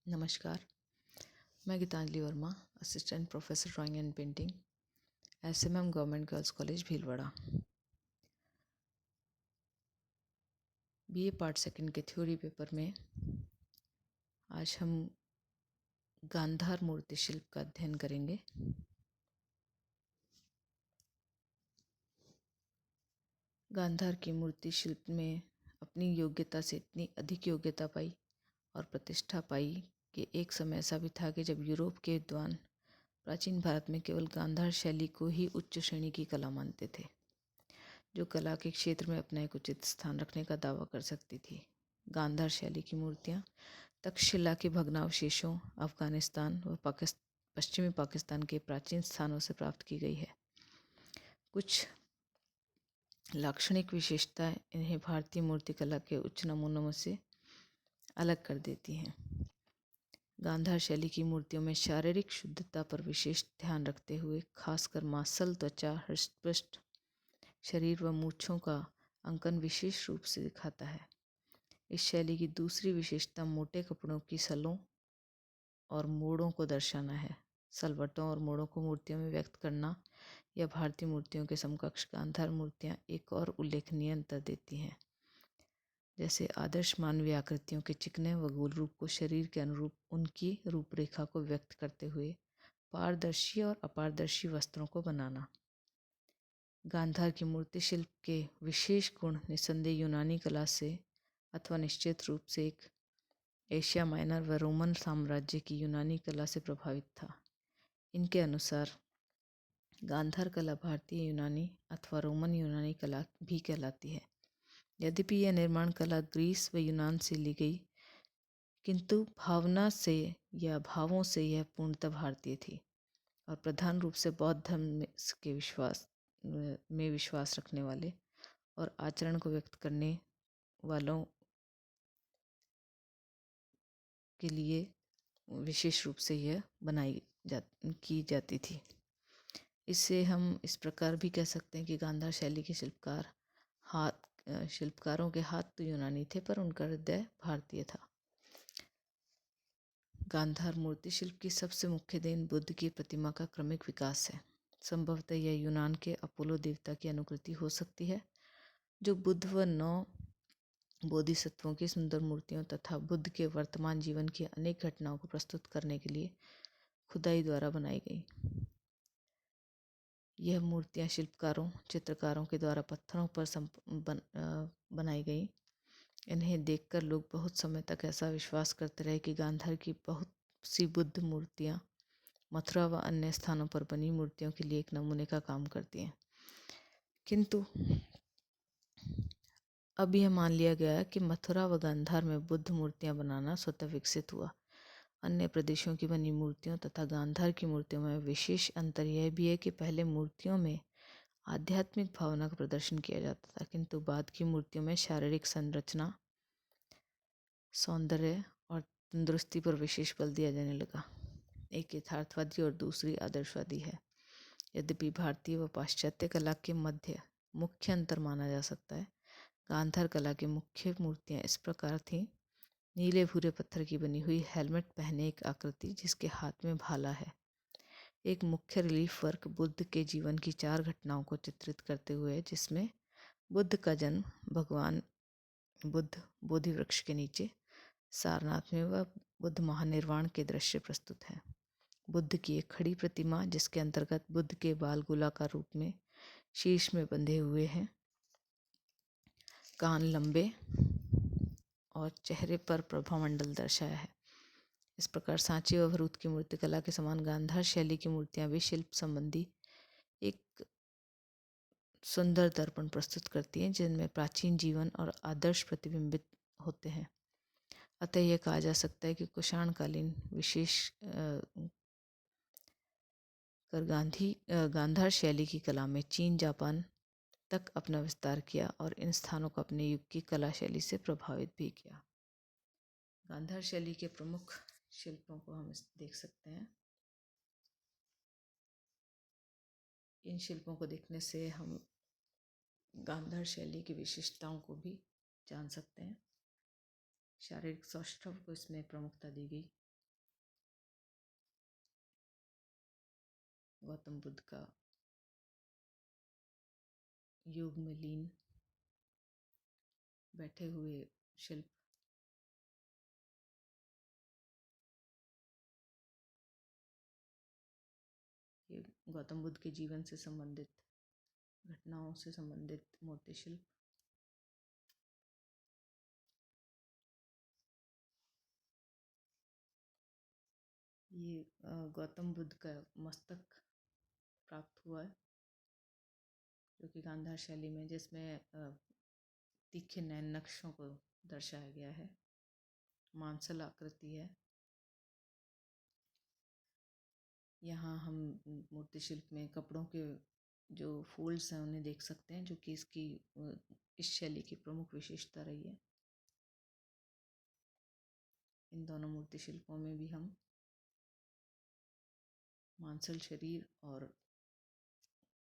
नमस्कार। मैं Geetanjali Verma, assistant professor drawing and painting, SMM government girls college Bhilwara. BA part second के theory paper में आज हम गांधार मूर्ति शिल्प का अध्ययन करेंगे। गांधार की मूर्ति शिल्प में अपनी योग्यता से इतनी अधिक योग्यता पाई और प्रतिष्ठा पाई कि एक समय ऐसा भी था कि जब यूरोप के विद्वान प्राचीन भारत में केवल गांधार शैली को ही उच्च श्रेणी की कला मानते थे, जो कला के क्षेत्र में अपना एक उचित स्थान रखने का दावा कर सकती थी। गांधार शैली की मूर्तियाँ तक्षशिला के भग्नावशेषों, अफगानिस्तान व पश्चिमी पाकिस्तान के प्राचीन स्थानों से प्राप्त की गई है। कुछ लाक्षणिक विशेषताएं इन्हें भारतीय मूर्तिकला के उच्च नमूनों में से अलग कर देती हैं। गांधार शैली की मूर्तियों में शारीरिक शुद्धता पर विशेष ध्यान रखते हुए खासकर मांसल त्वचा, हृष्टपुष्ट शरीर व मूंछों का अंकन विशेष रूप से दिखाता है। इस शैली की दूसरी विशेषता मोटे कपड़ों की सलों और मोड़ों को दर्शाना है। सलवटों और मोड़ों को मूर्तियों में व्यक्त करना या भारतीय मूर्तियों के समकक्ष गांधार मूर्तियाँ एक और उल्लेखनीय अंतर देती हैं। जैसे आदर्श मानवीय आकृतियों के चिकने व गोल रूप को शरीर के अनुरूप उनकी रूपरेखा को व्यक्त करते हुए पारदर्शी और अपारदर्शी वस्त्रों को बनाना। गांधार की मूर्ति शिल्प के विशेष गुण निस्संदेह यूनानी कला से अथवा निश्चित रूप से एक एशिया माइनर व रोमन साम्राज्य की यूनानी कला से प्रभावित था। इनके अनुसार गांधार कला भारतीय यूनानी अथवा रोमन यूनानी कला भी कहलाती है। यद्यपि यह निर्माण कला ग्रीस व यूनान से ली गई, किंतु भावना से या भावों से यह पूर्णतः भारतीय थी और प्रधान रूप से बौद्ध धर्म के विश्वास रखने वाले और आचरण को व्यक्त करने वालों के लिए विशेष रूप से यह की जाती थी। इससे हम इस प्रकार भी कह सकते हैं कि गांधार शैली के शिल्पकारों के हाथ तो यूनानी थे, पर उनका हृदय भारतीय था। गांधार मूर्ति शिल्प की सबसे मुख्य देन बुद्ध की प्रतिमा का क्रमिक विकास है। संभवतः यह यूनान के अपोलो देवता की अनुकृति हो सकती है, जो बुद्ध व 9 बोधिसत्वों की सुंदर मूर्तियों तथा बुद्ध के वर्तमान जीवन की अनेक घटनाओं को प्रस्तुत करने के लिए खुदाई द्वारा बनाई गई। यह मूर्तियां चित्रकारों के द्वारा पत्थरों पर बनाई गई। इन्हें देखकर लोग बहुत समय तक ऐसा विश्वास करते रहे कि गांधार की बहुत सी बुद्ध मूर्तियां मथुरा व अन्य स्थानों पर बनी मूर्तियों के लिए एक नमूने का काम करती हैं। किंतु अब यह मान लिया गया कि मथुरा व गांधार में बुद्ध मूर्तियां बनाना स्वतः विकसित हुआ। अन्य प्रदेशों की बनी मूर्तियों तथा गांधार की मूर्तियों में विशेष अंतर यह भी है कि पहले मूर्तियों में आध्यात्मिक भावना का प्रदर्शन किया जाता था, किंतु बाद की मूर्तियों में शारीरिक संरचना, सौंदर्य और तंदुरुस्ती पर विशेष बल दिया जाने लगा। एक यथार्थवादी और दूसरी आदर्शवादी है। यद्यपि भारतीय व पाश्चात्य कला के मध्य मुख्य अंतर माना जा सकता है। गांधार कला की मुख्य मूर्तियां इस प्रकार थीं: नीले भूरे पत्थर की बनी हुई हेलमेट पहने एक आकृति जिसके हाथ में भाला है। एक मुख्य रिलीफ वर्क बुद्ध के जीवन की 4 घटनाओं को चित्रित करते हुए, जिसमें बुद्ध का जन्म, भगवान बुद्ध बोधि वृक्ष के नीचे, सारनाथ में व बुद्ध महानिर्वाण के दृश्य प्रस्तुत हैं। बुद्ध की एक खड़ी प्रतिमा जिसके अंतर्गत बुद्ध के बाल गोलाकार रूप में शीर्ष में बंधे हुए हैं, कान लंबे और चेहरे पर प्रभामंडल दर्शाया है। इस प्रकार सांची व भरूच की मूर्तिकला के समान गांधार शैली की मूर्तियां भी शिल्प संबंधी एक सुंदर दर्पण प्रस्तुत करती हैं, जिनमें प्राचीन जीवन और आदर्श प्रतिबिंबित होते हैं। अतः यह कहा जा सकता है कि कुषाणकालीन विशेष गांधार शैली की कला में चीन जापान तक अपना विस्तार किया और इन स्थानों को अपने युग की कला शैली से प्रभावित भी किया। गांधार शैली के प्रमुख शिल्पों को हम देख सकते हैं। इन शिल्पों को देखने से हम गांधार शैली की विशेषताओं को भी जान सकते हैं। शारीरिक सौष्ठव को इसमें प्रमुखता दी गई। गौतम बुद्ध का योग में लीन बैठे हुए शिल्प। ये गौतम बुद्ध के जीवन से संबंधित घटनाओं से संबंधित मूर्ति शिल्प। ये गौतम बुद्ध का मस्तक प्राप्त हुआ है, जो कि गांधार शैली में, जिसमें तीखे नैन नक्शों को दर्शाया गया है। मांसल आकृति है। यहाँ हम मूर्ति शिल्प में कपड़ों के जो फोल्ड्स हैं उन्हें देख सकते हैं, जो कि इस शैली की प्रमुख विशेषता रही है। इन दोनों मूर्ति शिल्पों में भी हम मांसल शरीर और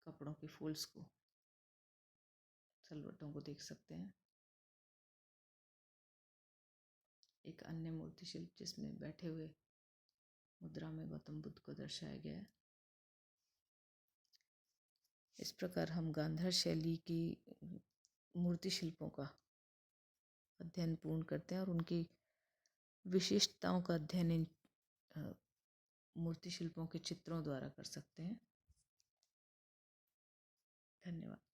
कपड़ों के फोल्ड्स को, सलवटों को देख सकते हैं। एक अन्य मूर्ति शिल्प जिसमें बैठे हुए मुद्रा में गौतम बुद्ध को दर्शाया गया है। इस प्रकार हम गांधार शैली की मूर्ति शिल्पों का अध्ययन पूर्ण करते हैं और उनकी विशिष्टताओं का अध्ययन इन मूर्ति शिल्पों के चित्रों द्वारा कर सकते हैं। धन्यवाद।